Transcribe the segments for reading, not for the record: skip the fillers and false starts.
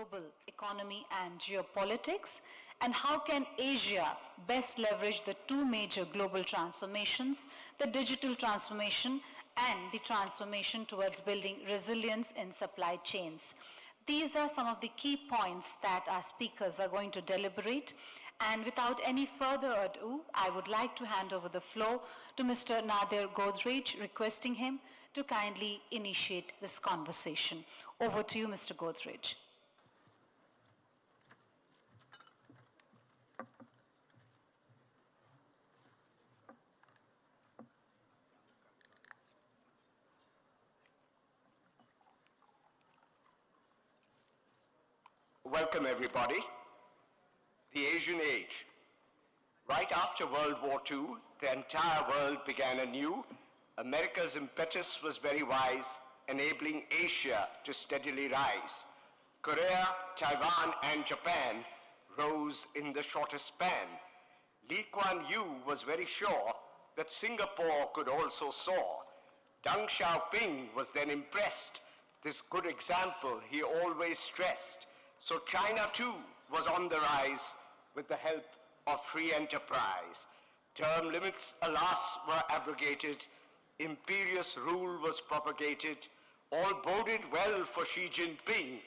global economy and geopolitics, and how can Asia best leverage the two major global transformations, the digital transformation and the transformation towards building resilience in supply chains. These are some of the key points that our speakers are going to deliberate. And without any further ado, I would like to hand over the floor to Mr. Adir Godrej, requesting him to kindly initiate this conversation. Over to you, Mr. Godrej. Welcome, everybody. The Asian Age. Right after World War II, the entire world began anew. America's impetus was very wise, enabling Asia to steadily rise. Korea, Taiwan, and Japan rose in the shortest span. Lee Kuan Yew was very sure that Singapore could also soar. Deng Xiaoping was then impressed. This good example he always stressed. So China too was on the rise with the help of free enterprise. Term limits, alas, were abrogated. Imperious rule was propagated. All boded well for Xi Jinping,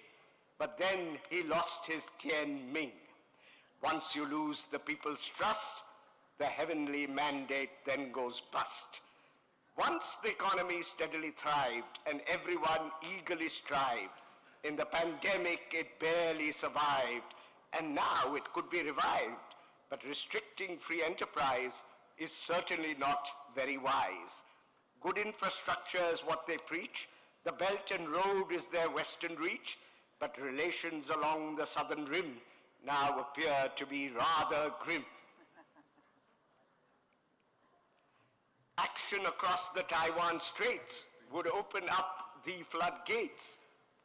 but then he lost his Tianming. Once you lose the people's trust, the heavenly mandate then goes bust. Once the economy steadily thrived and everyone eagerly strived, in the pandemic, it barely survived, and now it could be revived. But restricting free enterprise is certainly not very wise. Good infrastructure is what they preach. The Belt and Road is their western reach, but relations along the southern rim now appear to be rather grim. Action across the Taiwan Straits would open up the floodgates.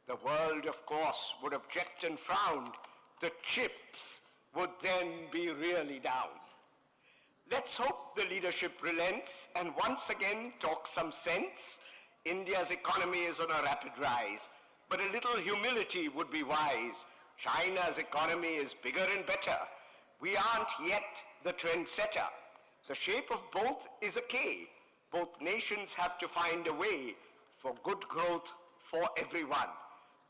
The world, of course, would object and frown. The chips would then be really down. Let's hope the leadership relents and once again talk some sense. India's economy is on a rapid rise, but a little humility would be wise. China's economy is bigger and better. We aren't yet the trendsetter. The shape of both is a K. Both nations have to find a way for good growth for everyone.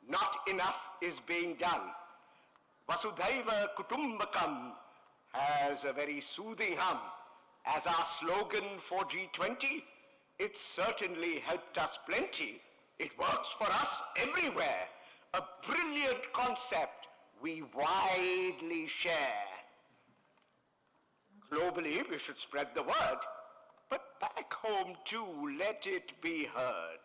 Not enough is being done. Vasudhaiva Kutumbakam has a very soothing hum. As our slogan for G20, it certainly helped us plenty. It works for us everywhere. A brilliant concept we widely share. Globally, we should spread the word, but back home too, let it be heard.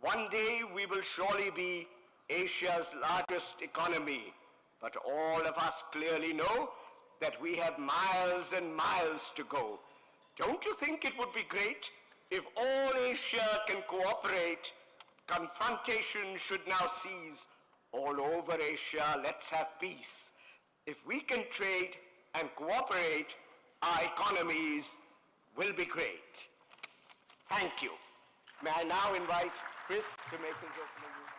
One day we will surely be Asia's largest economy, but all of us clearly know that we have miles and miles to go. Don't you think it would be great if all Asia can cooperate? Confrontation should now cease. All over Asia, let's have peace. If we can trade and cooperate, our economies will be great. Thank you. May I now invite Chris to make his opening remarks.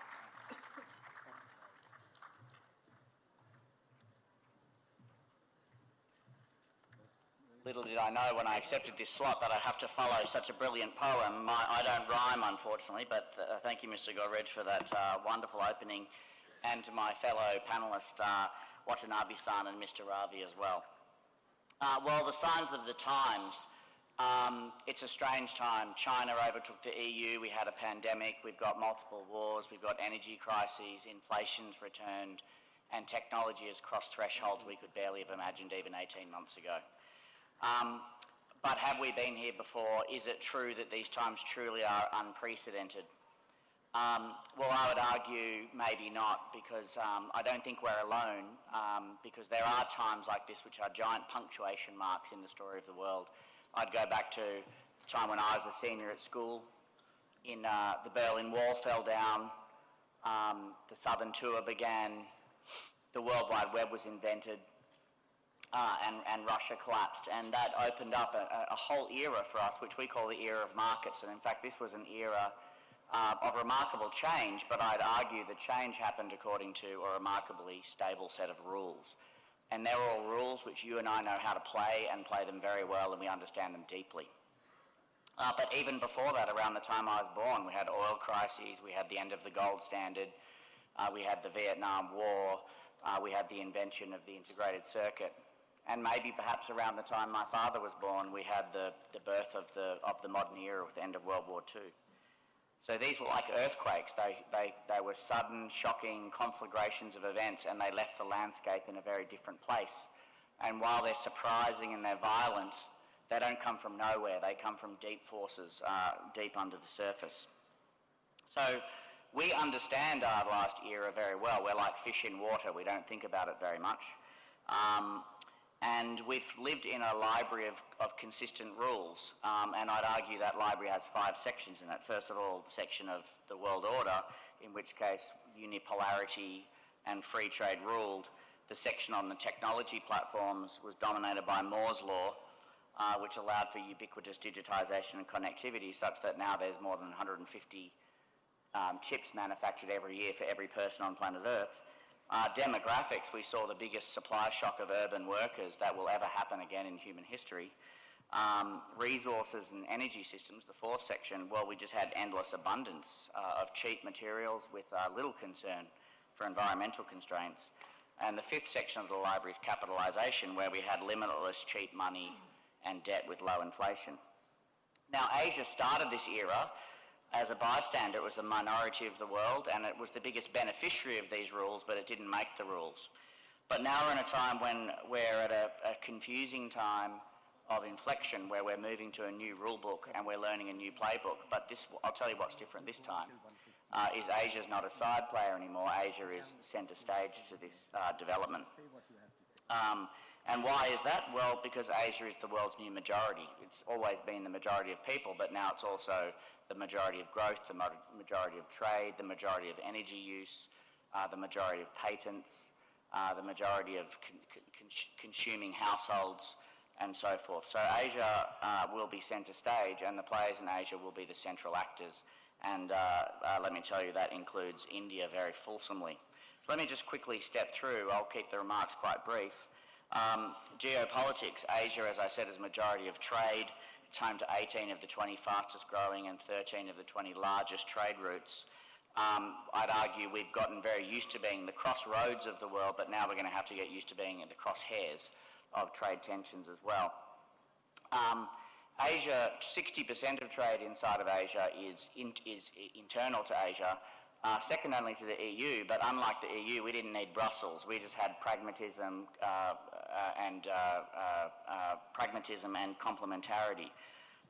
Little did I know when I accepted this slot that I'd have to follow such a brilliant poem. I don't rhyme, unfortunately, but thank you, Mr. Godrej, for that wonderful opening, and to my fellow panellists, Watanabe-san and Mr. Ravi as well. Well, the signs of the times. It's a strange time. China overtook the EU, we had a pandemic, we've got multiple wars, we've got energy crises, inflation's returned, and technology has crossed thresholds we could barely have imagined even 18 months ago. But have we been here before? Is it true that these times truly are unprecedented? Well, I would argue maybe not, because I don't think we're alone, because there are times like this which are giant punctuation marks in the story of the world. I'd go back to the time when I was a senior at school. The Berlin Wall fell down, the Southern Tour began, the World Wide Web was invented, and Russia collapsed. And that opened up a whole era for us, which we call the era of markets. And in fact, this was an era of remarkable change, but I'd argue the change happened according to a remarkably stable set of rules. And they're all rules which you and I know how to play and play them very well, and we understand them deeply. But even before that, around the time I was born, we had oil crises, we had the end of the gold standard, we had the Vietnam War, we had the invention of the integrated circuit, and maybe perhaps around the time my father was born, we had the birth of the modern era with the end of World War II. So these were like earthquakes. They were sudden, shocking conflagrations of events, and they left the landscape in a very different place. And while they're surprising and they're violent, they don't come from nowhere. They come from deep forces, deep under the surface. So we understand our last era very well. We're like fish in water. We don't think about it very much. And we've lived in a library of consistent rules, and I'd argue that library has 5 sections in it. First of all, the section of the world order, in which case unipolarity and free trade ruled. The section on the technology platforms was dominated by Moore's law, which allowed for ubiquitous digitization and connectivity, such that now there's more than 150 chips manufactured every year for every person on planet Earth. Demographics, we saw the biggest supply shock of urban workers that will ever happen again in human history. Resources and energy systems, the 4th section, well, we just had endless abundance of cheap materials with little concern for environmental constraints. And the 5th section of the library is capitalization, where we had limitless cheap money and debt with low inflation. Now, Asia started this era as a bystander. It was a minority of the world, and it was the biggest beneficiary of these rules, but it didn't make the rules. But now we're in a time when we're at a confusing time of inflection, where we're moving to a new rule book and we're learning a new playbook. But this, I'll tell you what's different this time, is Asia's not a side player anymore. Asia is centre stage to this development. And why is that? Well, because Asia is the world's new majority. It's always been the majority of people, but now it's also the majority of growth, the majority of trade, the majority of energy use, the majority of patents, the majority of consuming households, and so forth. So Asia will be centre stage, and the players in Asia will be the central actors. And let me tell you, that includes India very fulsomely. So let me just quickly step through. I'll keep the remarks quite brief. Geopolitics, Asia, as I said, is majority of trade. It's home to 18 of the 20 fastest growing and 13 of the 20 largest trade routes. I'd argue we've gotten very used to being the crossroads of the world, but now we're going to have to get used to being at the crosshairs of trade tensions as well. Asia, 60% of trade inside of Asia is internal to Asia, second only to the EU, but unlike the EU, we didn't need Brussels. We just had pragmatism and complementarity.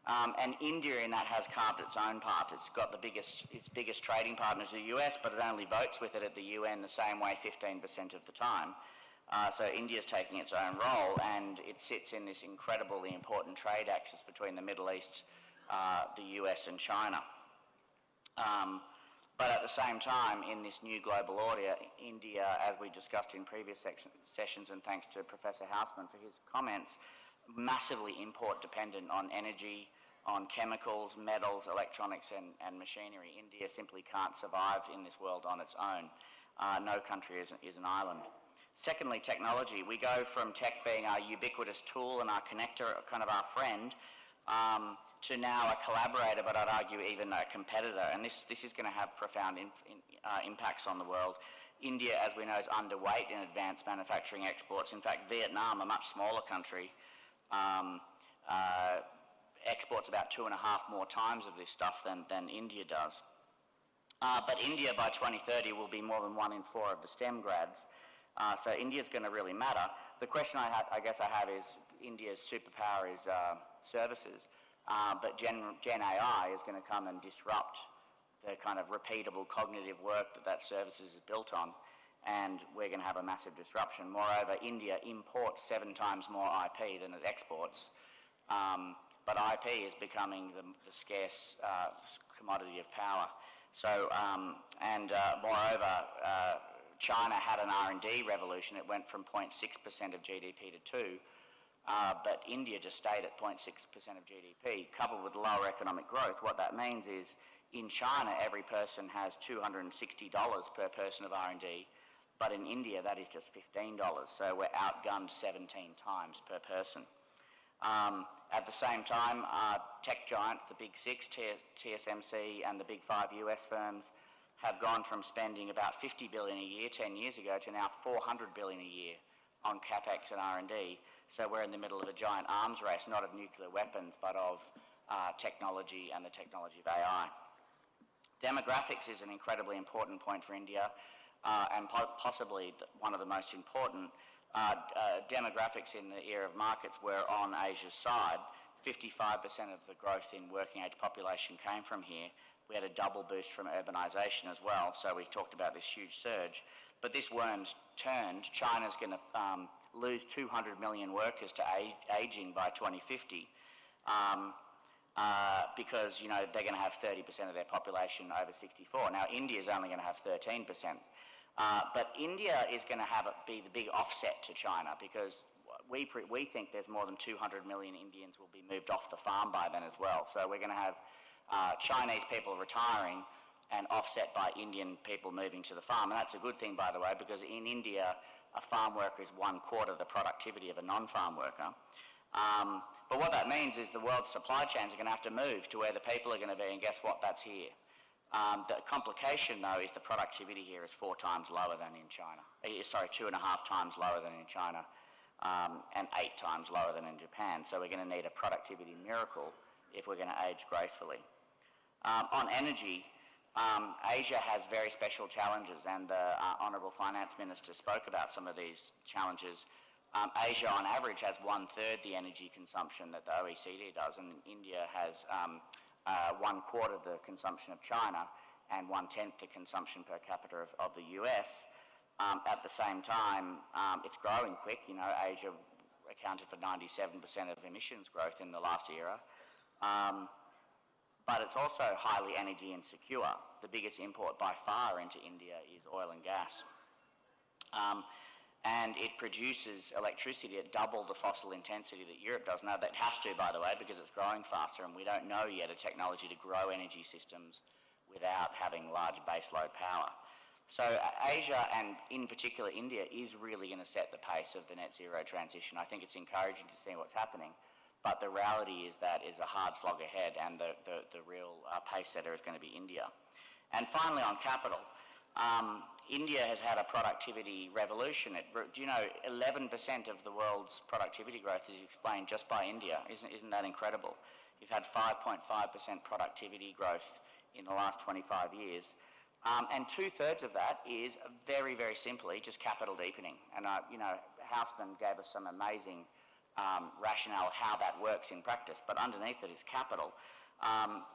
And India in that has carved its own path. It's got its biggest trading partner is the US, but it only votes with it at the UN the same way 15% of the time. So India's taking its own role, and it sits in this incredibly important trade axis between the Middle East, the US and China. But at the same time, in this new global order, India, as we discussed in previous sessions, and thanks to Professor Houseman for his comments, massively import dependent on energy, on chemicals, metals, electronics and machinery. India simply can't survive in this world on its own. No country is an island. Secondly, technology. We go from tech being our ubiquitous tool and our connector, kind of our friend, to now a collaborator, but I'd argue even a competitor. And this is going to have profound impacts on the world. India, as we know, is underweight in advanced manufacturing exports. In fact, Vietnam, a much smaller country, exports about 2.5 more times of this stuff than India does. But India by 2030 will be more than 1 in 4 of the STEM grads. So India's going to really matter. The question I guess I have is, India's superpower is services, but Gen AI is going to come and disrupt the kind of repeatable cognitive work that services is built on, and we're going to have a massive disruption. Moreover, India imports 7 times more IP than it exports, but IP is becoming the scarce commodity of power. So, moreover, China had an R&D revolution. It went from 0.6% of GDP to 2%, but India just stayed at 0.6% of GDP, coupled with lower economic growth. What that means is In China, every person has $260 per person of R&D, but in India, that is just $15. So we're outgunned 17 times per person. At the same time, tech giants, the big six, TSMC and the big five US firms, have gone from spending about $50 billion a year 10 years ago to now $400 billion a year on CapEx and R&D. So we're in the middle of a giant arms race, not of nuclear weapons, but of technology and the technology of AI. Demographics is an incredibly important point for India, and possibly one of the most important. Demographics in the era of markets were on Asia's side. 55% of the growth in working age population came from here. We had a double boost from urbanisation as well, so we talked about this huge surge. But this worm's turned. China's going to lose 200 million workers to ageing by 2050 because, you know, they're going to have 30% of their population over 64. Now, India's only going to have 13%. But India is going to be the big offset to China because we think there's more than 200 million Indians will be moved off the farm by then as well. So we're going to have Chinese people retiring and offset by Indian people moving to the farm. And that's a good thing, by the way, because in India, a farm worker is 1/4 the productivity of a non-farm worker. But what that means is the world's supply chains are going to have to move to where the people are going to be, and guess what? That's here. The complication, though, is the productivity here is 4 times lower than in China. Sorry, 2.5 times lower than in China, and 8 times lower than in Japan. So we're going to need a productivity miracle if we're going to age gracefully. On energy, Asia has very special challenges, and the Honourable Finance Minister spoke about some of these challenges. Asia, on average, has 1/3 the energy consumption that the OECD does, and India has 1/4 the consumption of China and 1/10 the consumption per capita of the US. At the same time, it's growing quick. You know, Asia accounted for 97% of emissions growth in the last era. But it's also highly energy insecure. The biggest import by far into India is oil and gas. And it produces electricity at double the fossil intensity that Europe does. Now, that has to, by the way, because it's growing faster, and we don't know yet a technology to grow energy systems without having large baseload power. So Asia, and in particular India, is really going to set the pace of the net zero transition. I think it's encouraging to see what's happening, but the reality is that is a hard slog ahead, and the real pace setter is going to be India. And finally, on capital, India has had a productivity revolution. Do you know, 11% of the world's productivity growth is explained just by India. Isn't that incredible? You've had 5.5% productivity growth in the last 25 years. And 2/3 of that is very, very simply just capital deepening. And, you know, Houseman gave us some amazing rationale how that works in practice, but underneath it is capital.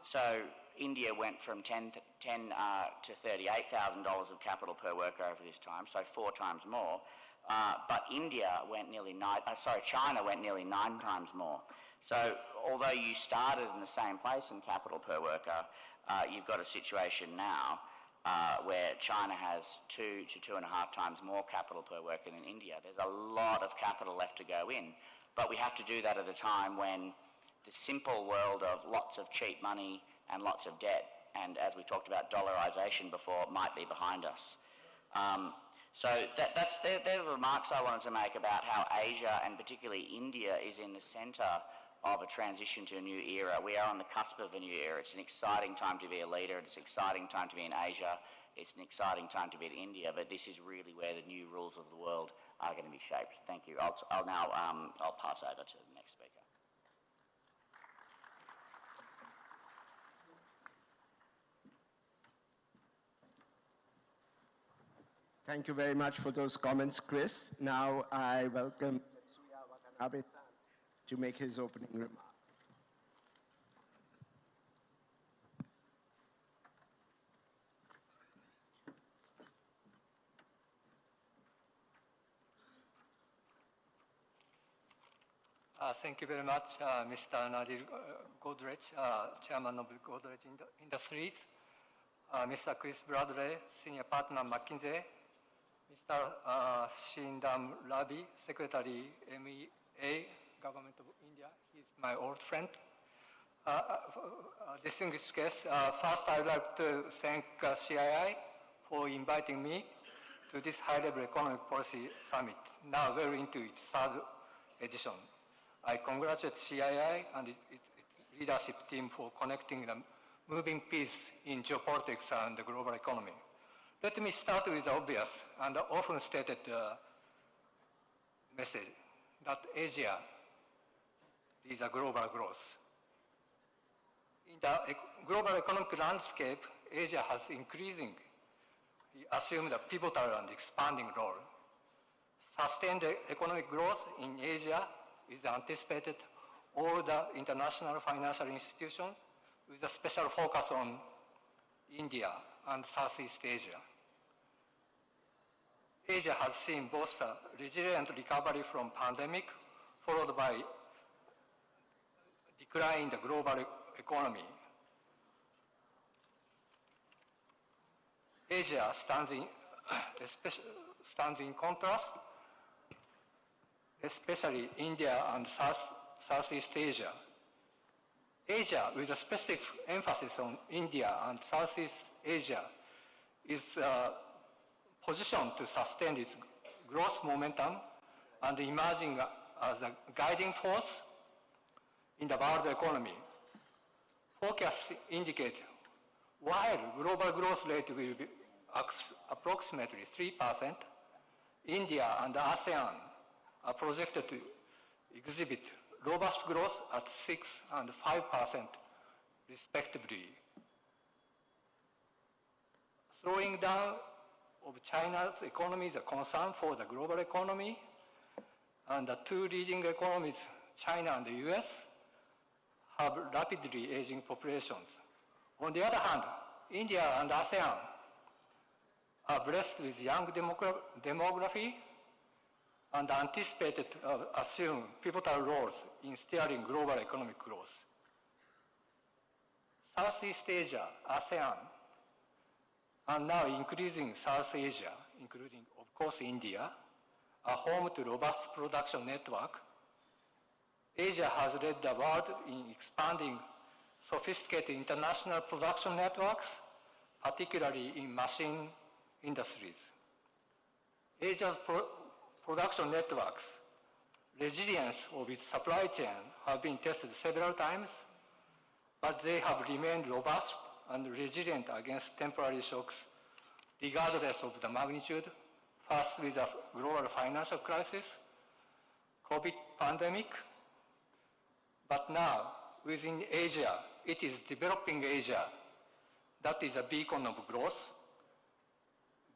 So India went from $10,000 to $38,000 of capital per worker over this time, so 4 times more. But China went nearly 9 times more. So although you started in the same place in capital per worker, you've got a situation now where China has 2 to 2.5 times more capital per worker than India. There's a lot of capital left to go in, but we have to do that at a time when the simple world of lots of cheap money and lots of debt, and as we talked about dollarization before, might be behind us. So they're the remarks I wanted to make about how Asia, and particularly India, is in the centre of a transition to a new era. We are on the cusp of a new era. It's an exciting time to be a leader. It's an exciting time to be in Asia. It's an exciting time to be in India, but this is really where the new rules of the world are going to be shaped. Thank you. I'll now pass over to the next speaker. Thank you very much for those comments, Chris. Now I welcome Tetsuya Watanabe to make his opening remarks. Thank you very much, Mr. Adir Godrej, Chairman of Godrej Industries, Mr. Chris Bradley, Senior Partner, McKinsey, Mr. Dammu Ravi, Secretary, MEA, Government of India. He's my old friend. distinguished guests, first I would like to thank CII for inviting me to this high-level economic policy summit, now well into its third edition. I congratulate CII and its leadership team for connecting the moving piece in geopolitics and the global economy. Let me start with the obvious and often stated message that Asia is a global growth. In the global economic landscape, Asia has increasingly assumed a pivotal and expanding role. Sustained economic growth in Asia is anticipated all the international financial institutions with a special focus on India and Southeast Asia. Asia has seen both a resilient recovery from pandemic followed by decline in the global economy. Asia stands in contrast, especially India and Southeast Asia. Asia, with a specific emphasis on India and Southeast Asia, is positioned to sustain its growth momentum and emerging as a guiding force in the world economy. Forecasts indicate while global growth rate will be approximately 3%, India and ASEAN are projected to exhibit robust growth at 6% and 5% respectively. Slowing down of China's economy is a concern for the global economy, and the two leading economies, China and the US, have rapidly aging populations. On the other hand, India and ASEAN are blessed with young demography and anticipated assume pivotal roles in steering global economic growth. Southeast Asia, ASEAN, and now increasing South Asia, including, of course, India, are home to robust production network. Asia has led the world in expanding sophisticated international production networks, particularly in machine industries. Asia's production networks, resilience of its supply chain have been tested several times, but they have remained robust and resilient against temporary shocks, regardless of the magnitude, first with the global financial crisis, COVID pandemic, but now within Asia, it is developing Asia that is a beacon of growth.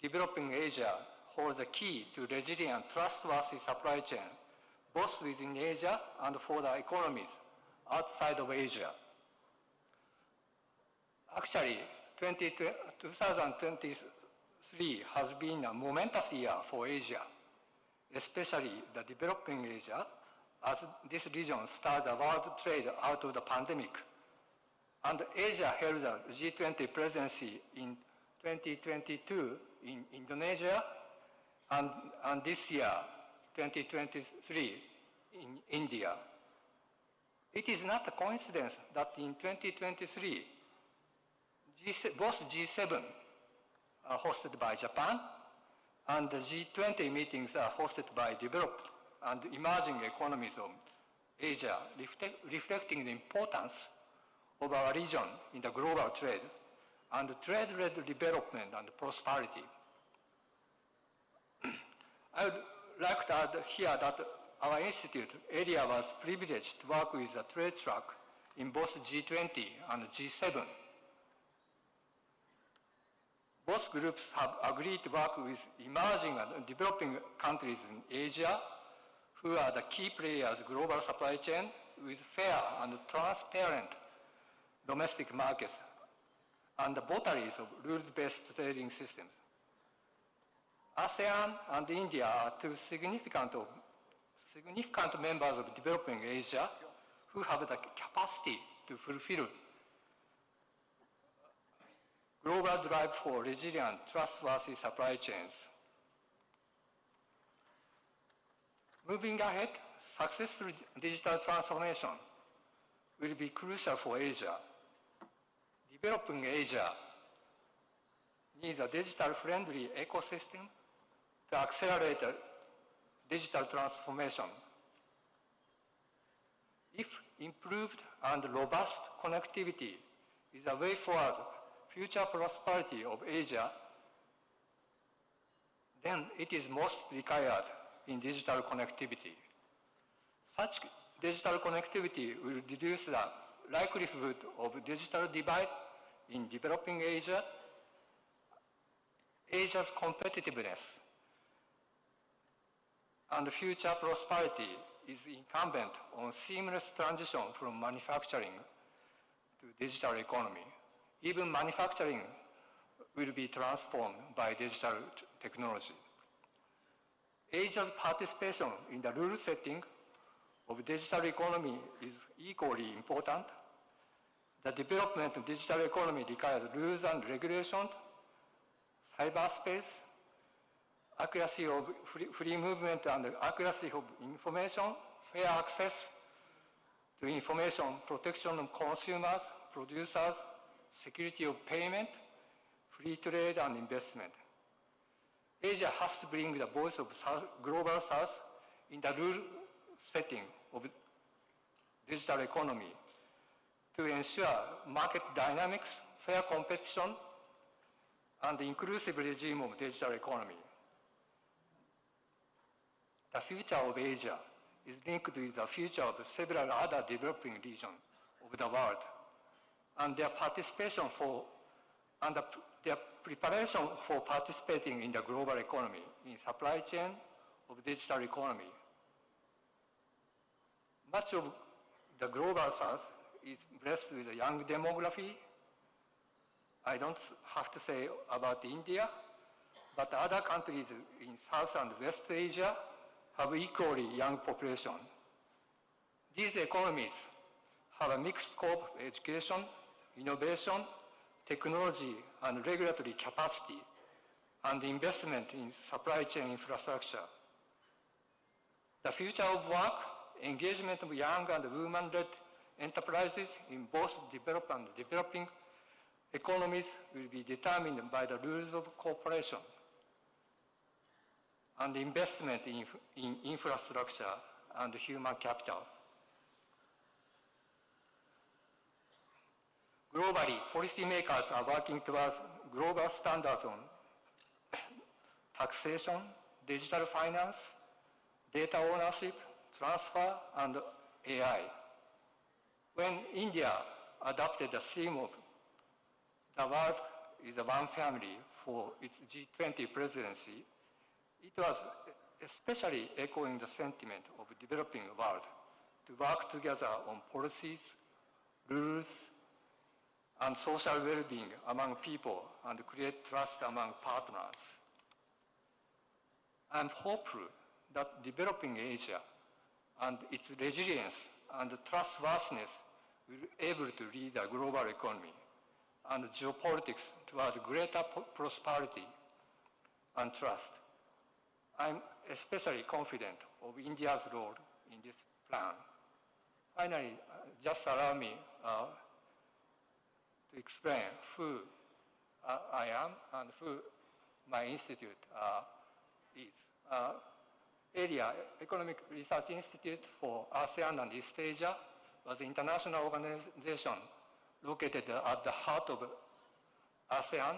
Developing Asia holds the key to resilient, trustworthy supply chain, both within Asia and for the economies outside of Asia. Actually, 2023 has been a momentous year for Asia, especially the developing Asia, as this region started the world trade out of the pandemic. And Asia held the G20 presidency in 2022 in Indonesia, and this year, 2023, in India. It is not a coincidence that in 2023, both G7 are hosted by Japan, and the G20 meetings are hosted by developed and emerging economies of Asia, reflecting the importance of our region in the global trade and trade-led development and prosperity. I would like to add here that our institute, ERIA, was privileged to work with the trade track in both G20 and G7. Both groups have agreed to work with emerging and developing countries in Asia, who are the key players in global supply chain with fair and transparent domestic markets and the votaries of rules-based trading systems. ASEAN and India are two significant members of developing Asia who have the capacity to fulfill global drive for resilient, trustworthy supply chains. Moving ahead, successful digital transformation will be crucial for Asia. Developing Asia needs a digital-friendly ecosystem to accelerate digital transformation. If improved and robust connectivity is a way forward future prosperity of Asia, then it is most required in digital connectivity. Such digital connectivity will reduce the likelihood of digital divide in developing Asia. Asia's competitiveness and future prosperity is incumbent on seamless transition from manufacturing to digital economy. Even manufacturing will be transformed by digital technology. Asia's participation in the rule setting of digital economy is equally important. The development of digital economy requires rules and regulations, cyberspace, accuracy of free movement and accuracy of information, fair access to information, protection of consumers, producers, security of payment, free trade and investment. Asia has to bring the voice of global South in the rule setting of digital economy to ensure market dynamics, fair competition, and the inclusive regime of digital economy. The future of Asia is linked with the future of several other developing regions of the world, and their participation for, and their preparation for participating in the global economy, in supply chain of digital economy. Much of the global South is blessed with a young demography. I don't have to say about India, but other countries in South and West Asia have equally young population. These economies have a mixed scope of education, innovation, technology, and regulatory capacity, and investment in supply chain infrastructure. The future of work, engagement of young and women-led enterprises in both developed and developing economies will be determined by the rules of cooperation and investment in infrastructure and human capital. Globally, policymakers are working towards global standards on taxation, digital finance, data ownership, transfer, and AI. When India adopted the theme of the world is one family for its G20 presidency, it was especially echoing the sentiment of the developing world to work together on policies, rules, and social well-being among people and create trust among partners. I'm hopeful that developing Asia and its resilience and trustworthiness will be able to lead a global economy and geopolitics toward greater prosperity and trust. I'm especially confident of India's role in this plan. Finally, just allow me to explain who I am and who my institute is. ERIA, Economic Research Institute for ASEAN and East Asia, was an international organization located at the heart of ASEAN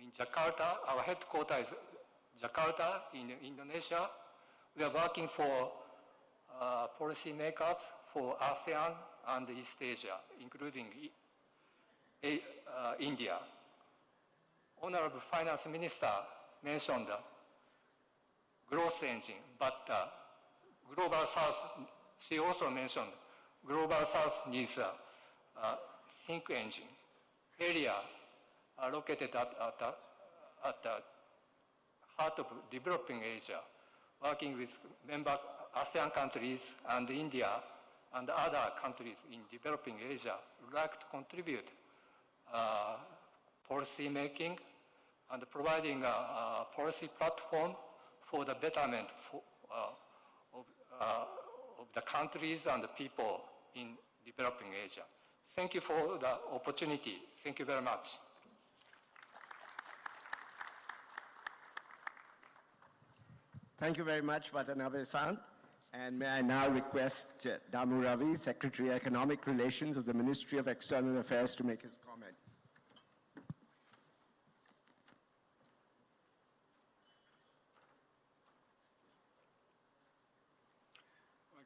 in Jakarta. Our headquarters is Jakarta in Indonesia. We are working for policymakers for ASEAN and East Asia, including India. Honorable Finance Minister mentioned growth engine, but Global South, she also mentioned Global South needs a think engine. ERIA located at the heart of developing Asia, working with member ASEAN countries and India and other countries in developing Asia, would like to contribute policy making and providing a policy platform for the betterment of the countries and the people in developing Asia. Thank you for the opportunity. Thank you very much. Thank you very much, Watanabe-san. And may I now request Dammu Ravi, Secretary Economic Relations of the Ministry of External Affairs, to make his comments.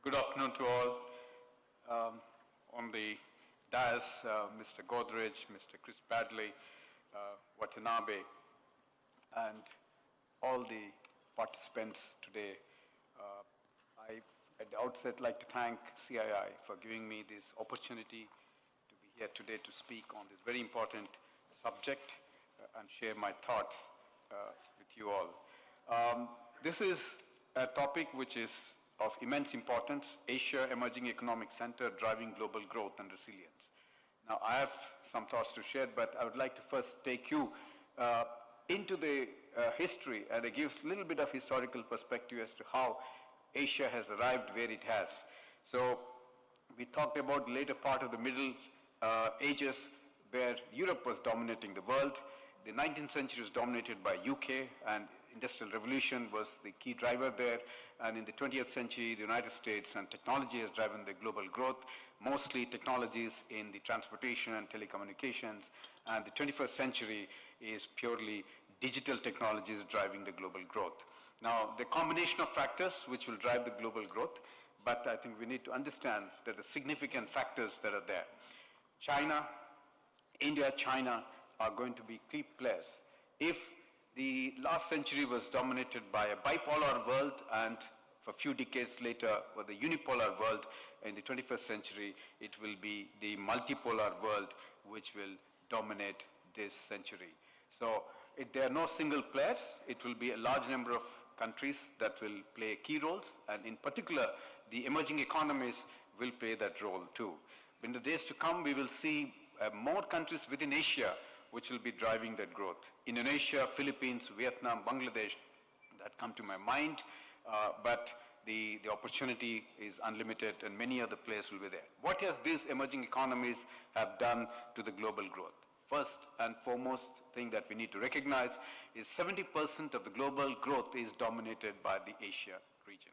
Good afternoon to all. On the dais, Mr. Godrej, Mr. Chris Badley, Watanabe, and all the participants today. I, at the outset, like to thank CII for giving me this opportunity to be here today to speak on this very important subject and share my thoughts with you all. This is a topic which is of immense importance: Asia Emerging Economic Center driving global growth and resilience. Now, I have some thoughts to share, but I would like to first take you into the history and it gives a little bit of historical perspective as to how Asia has arrived where it has. So we talked about the later part of the Middle Ages where Europe was dominating the world. The 19th century was dominated by UK, and Industrial Revolution was the key driver there. And in the 20th century, the United States and technology has driven the global growth, mostly technologies in the transportation and telecommunications. And the 21st century is purely digital technologies driving the global growth. Now, the combination of factors which will drive the global growth, but I think we need to understand that the significant factors that are there. China, India, China are going to be key players. If the last century was dominated by a bipolar world, and for a few decades later was the unipolar world, in the 21st century it will be the multipolar world which will dominate this century. So there are no single players. It will be a large number of countries that will play key roles, and in particular the emerging economies will play that role too. In the days to come, we will see more countries within Asia which will be driving that growth. Indonesia, Philippines, Vietnam, Bangladesh, that come to my mind, but the opportunity is unlimited and many other players will be there. What has these emerging economies have done to the global growth? First and foremost thing that we need to recognize is 70% of the global growth is dominated by the Asia region.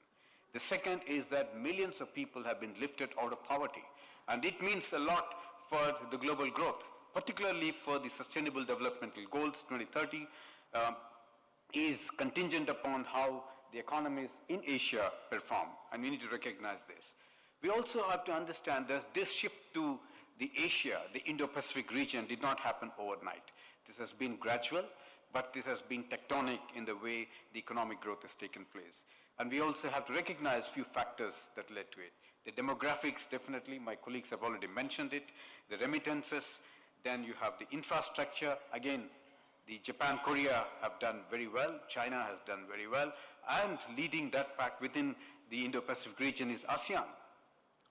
The second is that millions of people have been lifted out of poverty, and it means a lot for the global growth, particularly for the Sustainable Developmental Goals 2030, is contingent upon how the economies in Asia perform, and we need to recognize this. We also have to understand that this shift to the Asia, the Indo-Pacific region, did not happen overnight. This has been gradual, but this has been tectonic in the way the economic growth has taken place. And we also have to recognize few factors that led to it. The demographics, definitely, my colleagues have already mentioned it. The remittances, then you have the infrastructure. Again, the Japan, Korea have done very well. China has done very well. And leading that pack within the Indo-Pacific region is ASEAN.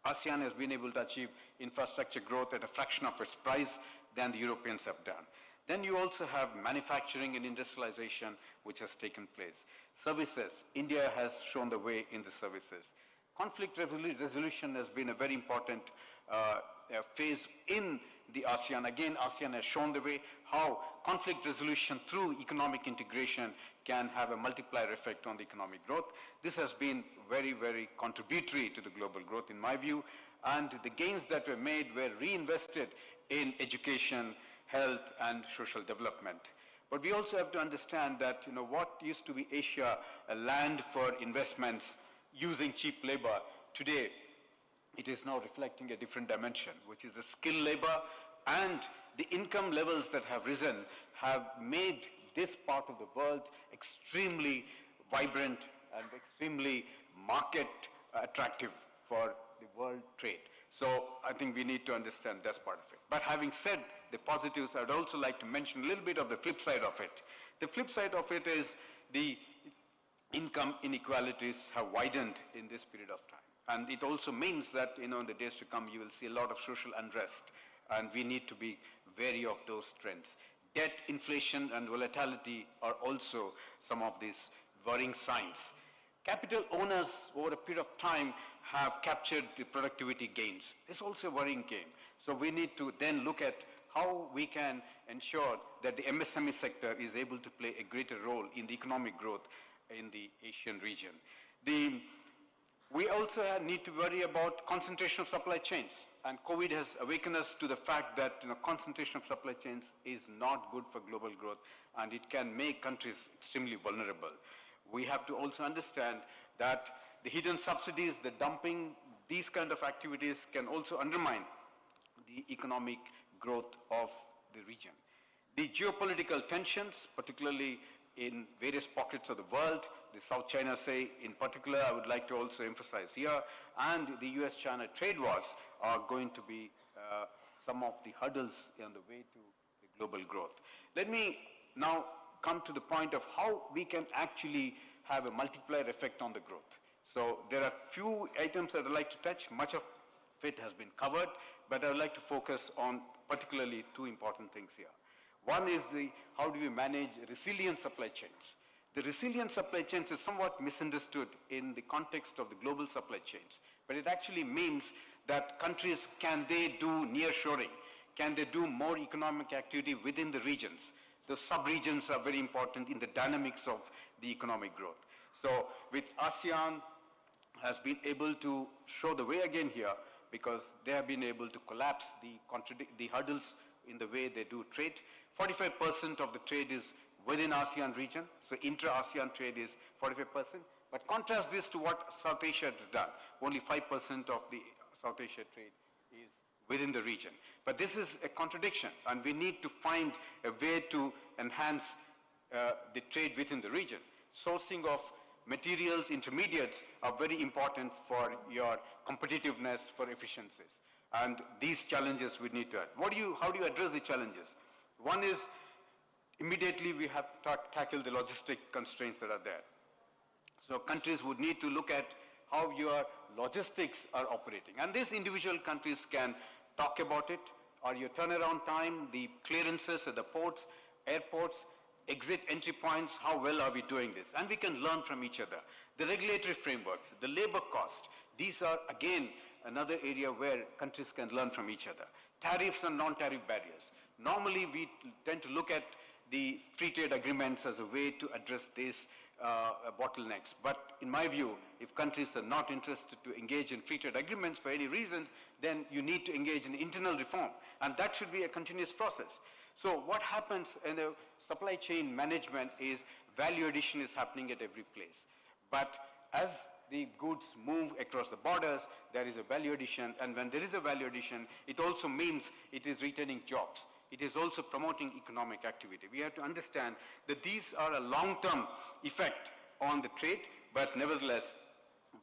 ASEAN has been able to achieve infrastructure growth at a fraction of its price than the Europeans have done. Then you also have manufacturing and industrialization which has taken place. Services, India has shown the way in the services. Conflict resolution has been a very important phase in the ASEAN. Again, ASEAN has shown the way how conflict resolution through economic integration can have a multiplier effect on the economic growth. This has been very, very contributory to the global growth in my view, and the gains that were made were reinvested in education, health, and social development. But we also have to understand that, what used to be Asia, a land for investments using cheap labor, today it is now reflecting a different dimension, which is the skilled labor, and the income levels that have risen have made this part of the world extremely vibrant and extremely market attractive for the world trade. So I think we need to understand that's part of it. But having said the positives, I'd also like to mention a little bit of the flip side of it. The flip side of it is the income inequalities have widened in this period of time. And it also means that, in the days to come, you will see a lot of social unrest, and we need to be wary of those trends. Debt, inflation, and volatility are also some of these worrying signs. capital owners over a period of time have captured the productivity gains. It's also a worrying game. So we need to then look at how we can ensure that the MSME sector is able to play a greater role in the economic growth in the Asian region. We also need to worry about concentration of supply chains. And COVID has awakened us to the fact that concentration of supply chains is not good for global growth, and it can make countries extremely vulnerable. We have to also understand that the hidden subsidies, the dumping, these kind of activities can also undermine the economic growth of the region. The geopolitical tensions, particularly in various pockets of the world, the South China Sea in particular, I would like to also emphasize here, and the US-China trade wars are going to be some of the hurdles on the way to the global growth. Let me now come to the point of how we can actually have a multiplier effect on the growth. So there are few items that I'd like to touch. Much of it has been covered, but I would like to focus on particularly two important things here. One is how do we manage resilient supply chains? The resilient supply chains is somewhat misunderstood in the context of the global supply chains, but it actually means that countries, can they do nearshoring? Can they do more economic activity within the regions? The sub-regions are very important in the dynamics of the economic growth. So with ASEAN has been able to show the way again here, because they have been able to collapse the hurdles in the way they do trade. 45% of the trade is within ASEAN region, so intra-ASEAN trade is 45%. But contrast this to what South Asia has done. Only 5% of the South Asia trade is within the region. But this is a contradiction, and we need to find a way to enhance the trade within the region. Sourcing of materials, intermediates are very important for your competitiveness, for efficiencies. And these challenges we need to add. How do you address the challenges? One is, immediately we have to tackle the logistic constraints that are there. So countries would need to look at how your logistics are operating. And these individual countries can talk about it, or your turnaround time, the clearances at the ports, airports, exit entry points, how well are we doing this? And we can learn from each other. The regulatory frameworks, the labor cost, these are again another area where countries can learn from each other. Tariffs and non-tariff barriers. Normally we tend to look at the free trade agreements as a way to address these bottlenecks. But in my view, if countries are not interested to engage in free trade agreements for any reasons, then you need to engage in internal reform. And that should be a continuous process. So what happens in the supply chain management is value addition is happening at every place. But as the goods move across the borders, there is a value addition, and when there is a value addition, it also means it is retaining jobs. It is also promoting economic activity. We have to understand that these are a long-term effect on the trade, but nevertheless,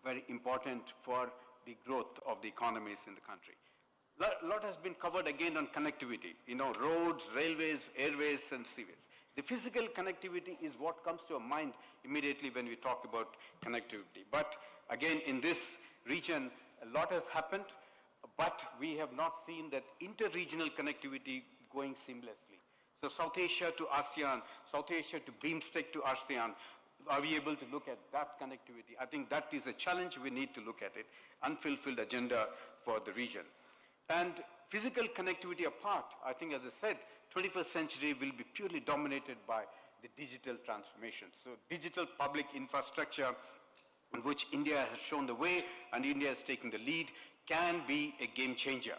very important for the growth of the economies in the country. A lot has been covered again on connectivity, roads, railways, airways, and seaways. The physical connectivity is what comes to our mind immediately when we talk about connectivity. But again, in this region, a lot has happened, but we have not seen that inter-regional connectivity going seamlessly. So South Asia to ASEAN, South Asia to BIMSTEC to ASEAN, are we able to look at that connectivity? I think that is a challenge. We need to look at it. Unfulfilled agenda for the region. And physical connectivity apart, I think, as I said, 21st century will be purely dominated by the digital transformation. So digital public infrastructure, in which India has shown the way and India is taking the lead, can be a game changer.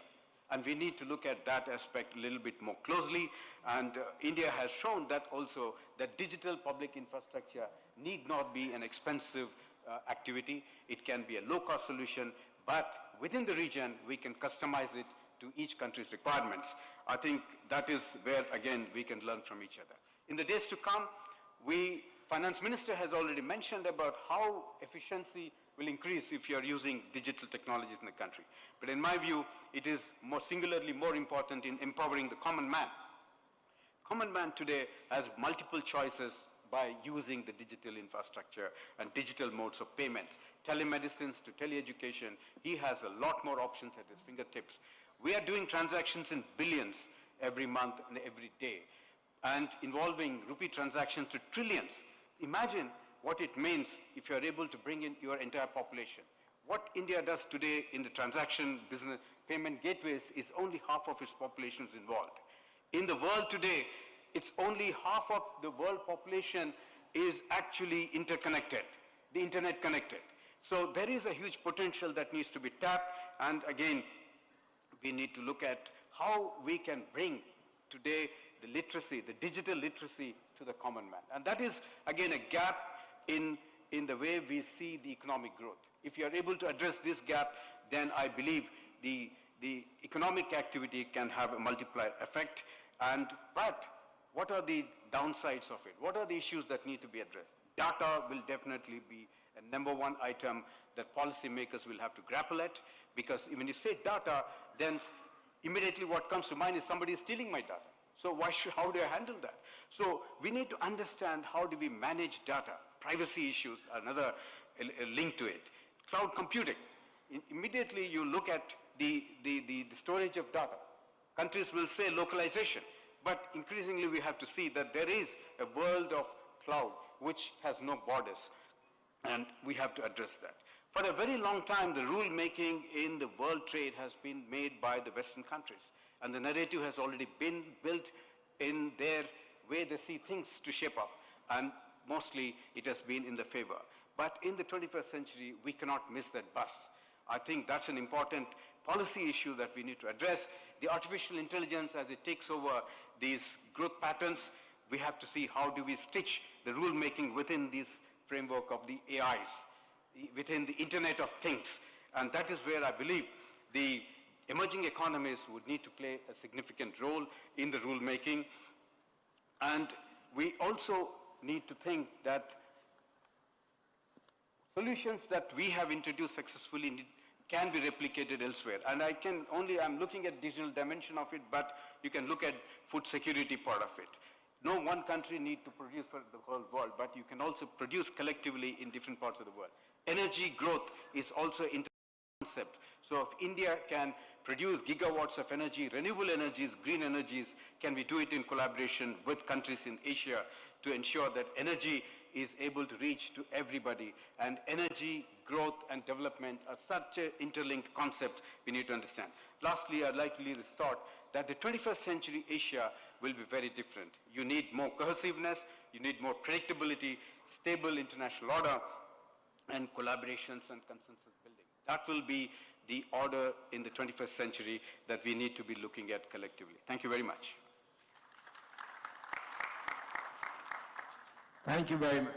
And we need to look at that aspect a little bit more closely. And India has shown that also that digital public infrastructure need not be an expensive activity. It can be a low-cost solution, but within the region, we can customize it to each country's requirements. I think that is where, again, we can learn from each other. In the days to come, Finance Minister has already mentioned about how efficiency will increase if you are using digital technologies in the country. But in my view, it is singularly more important in empowering the common man. Common man today has multiple choices by using the digital infrastructure and digital modes of payments. Telemedicines to teleeducation, he has a lot more options at his fingertips. We are doing transactions in billions every month and every day, and involving rupee transactions to trillions. Imagine what it means if you're able to bring in your entire population. What India does today in the transaction business payment gateways is only half of its population is involved. In the world today, it's only half of the world population is actually interconnected, the internet connected. So there is a huge potential that needs to be tapped, and again, we need to look at how we can bring today the literacy, the digital literacy to the common man. And that is, again, a gap in the way we see the economic growth. If you are able to address this gap, then I believe the economic activity can have a multiplier effect. But what are the downsides of it? What are the issues that need to be addressed? Data will definitely be a #1 item that policymakers will have to grapple at, because when you say data, then immediately what comes to mind is somebody is stealing my data. So how do I handle that? So we need to understand how do we manage data. Privacy issues are another link to it. Cloud computing. Immediately you look at the storage of data. Countries will say localization, but increasingly we have to see that there is a world of cloud which has no borders, and we have to address that. For a very long time, the rule making in the world trade has been made by the Western countries, and the narrative has already been built in their way they see things to shape up, and mostly it has been in the favor. But in the 21st century, we cannot miss that bus. I think that's an important policy issue that we need to address. The artificial intelligence, as it takes over these growth patterns, we have to see how do we stitch the rule making within this framework of the AIs, within the Internet of Things. And that is where I believe the emerging economies would need to play a significant role in the rule making. And we also need to think that solutions that we have introduced successfully can be replicated elsewhere. And I'm looking at digital dimension of it, but you can look at food security part of it. No one country needs to produce for the whole world, but you can also produce collectively in different parts of the world. Energy growth is also a concept. So if India can produce gigawatts of energy, renewable energies, green energies, can we do it in collaboration with countries in Asia to ensure that energy is able to reach to everybody? And energy, growth, and development are such an interlinked concept we need to understand. Lastly, I'd like to leave this thought that the 21st century Asia will be very different. You need more cohesiveness, you need more predictability, stable international order, and collaborations and consensus building. That will be the order in the 21st century that we need to be looking at collectively. Thank you very much. Thank you very much.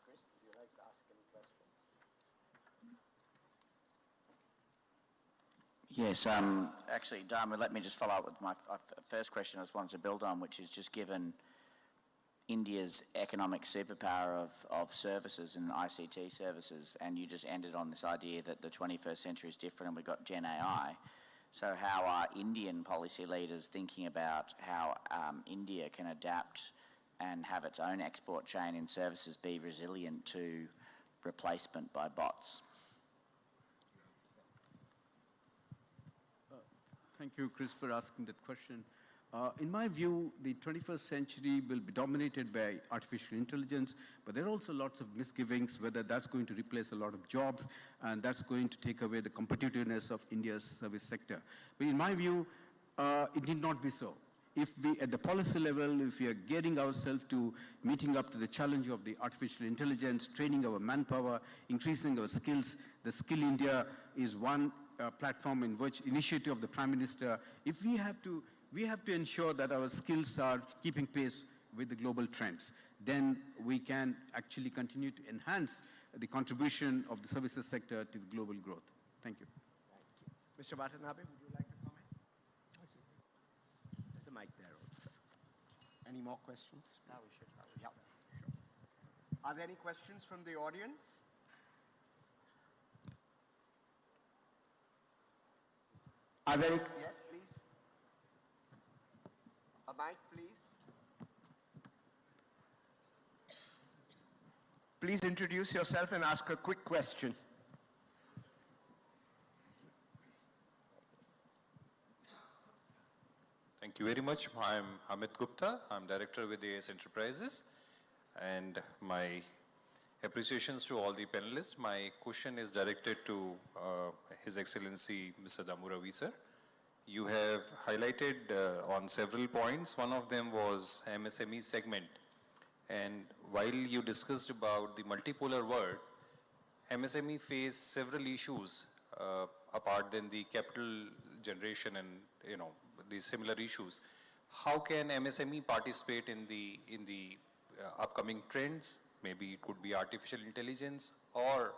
Chris, would you like to ask any questions? Yes, actually, Dammu, let me just follow up with my first question I just wanted to build on, which is just given India's economic superpower of services and ICT services, and you just ended on this idea that the 21st century is different and we've got Gen AI. So how are Indian policy leaders thinking about how India can adapt and have its own export chain in services be resilient to replacement by bots? Thank you, Chris, for asking that question. In my view, the 21st century will be dominated by artificial intelligence, but there are also lots of misgivings whether that's going to replace a lot of jobs and that's going to take away the competitiveness of India's service sector. But in my view, it need not be so. If we, at the policy level, if we are getting ourselves to meeting up to the challenge of the artificial intelligence, training our manpower, increasing our skills, the Skill India is one platform in which initiative of the Prime Minister. If we have to ensure that our skills are keeping pace with the global trends. Then we can actually continue to enhance the contribution of the services sector to the global growth. Thank you. Mr. Watanabe, would you like to comment? There's a mic there also. Any more questions? No, we should. Yeah, sure. Are there any questions from the audience? Are there any? Yes, please. A mic, please. Please introduce yourself and ask a quick question. Thank you very much. I'm Amit Gupta. I'm director with AS Enterprises. and my appreciations to all the panelists. My question is directed to His Excellency Mr. Dammu Ravi, sir. You have highlighted on several points. One of them was MSME segment. And while you discussed about the multipolar world, MSME face several issues apart than the capital generation and the similar issues. How can MSME participate in the upcoming trends? Maybe it could be artificial intelligence or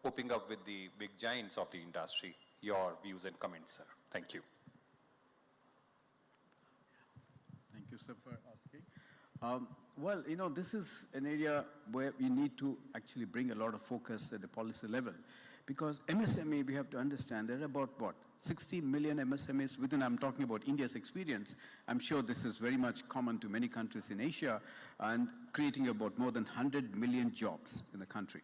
coping up with the big giants of the industry. Your views and comments, sir. Thank you. Thank you, sir, for asking. Well, this is an area where we need to actually bring a lot of focus at the policy level, because MSME, we have to understand, there are about, 60 million MSMEs within, I'm talking about India's experience. I'm sure this is very much common to many countries in Asia, and creating about more than 100 million jobs in the country.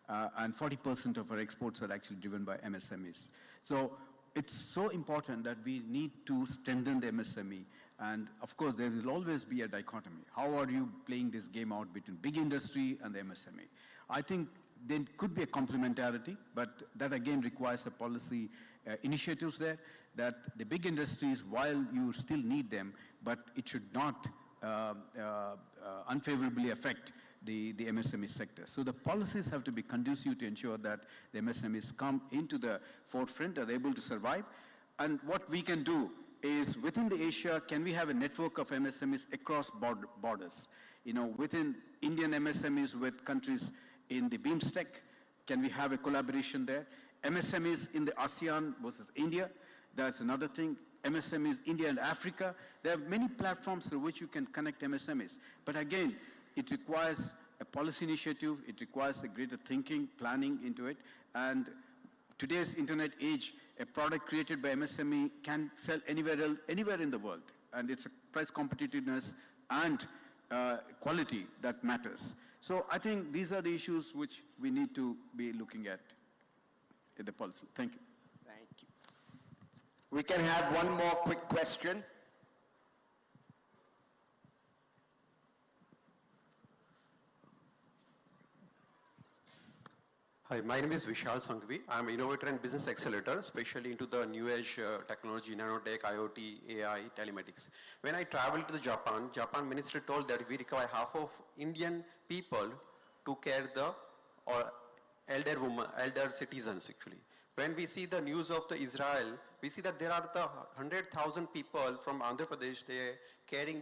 And 40% of our exports are actually driven by MSMEs. So it's so important that we need to strengthen the MSME. And of course, there will always be a dichotomy. How are you playing this game out between big industry and the MSME? I think there could be a complementarity, but that again requires a policy initiatives there, that the big industries, while you still need them, but it should not unfavorably affect the MSME sector. So the policies have to be conducive to ensure that the MSMEs come into the forefront, are able to survive. And what we can do is, within the Asia, can we have a network of MSMEs across borders? Within Indian MSMEs with countries in the BIMSTEC, can we have a collaboration there? MSMEs in the ASEAN versus India, that's another thing. MSMEs, India and Africa, there are many platforms through which you can connect MSMEs. But again, it requires a policy initiative, it requires a greater thinking, planning into it, and today's internet age, a product created by MSME can sell anywhere in the world, and it's a price competitiveness and quality that matters. So I think these are the issues which we need to be looking at in the policy. Thank you. Thank you. We can have one more quick question. Hi, my name is Vishal Sanghvi. I'm an innovator and business accelerator, especially into the new age technology, nanotech, IoT, AI, telematics. When I traveled to the Japan ministry told that we require half of Indian people to care the elder citizens actually. When we see the news of the Israel, we see that there are the 100,000 people from Andhra Pradesh, they are carrying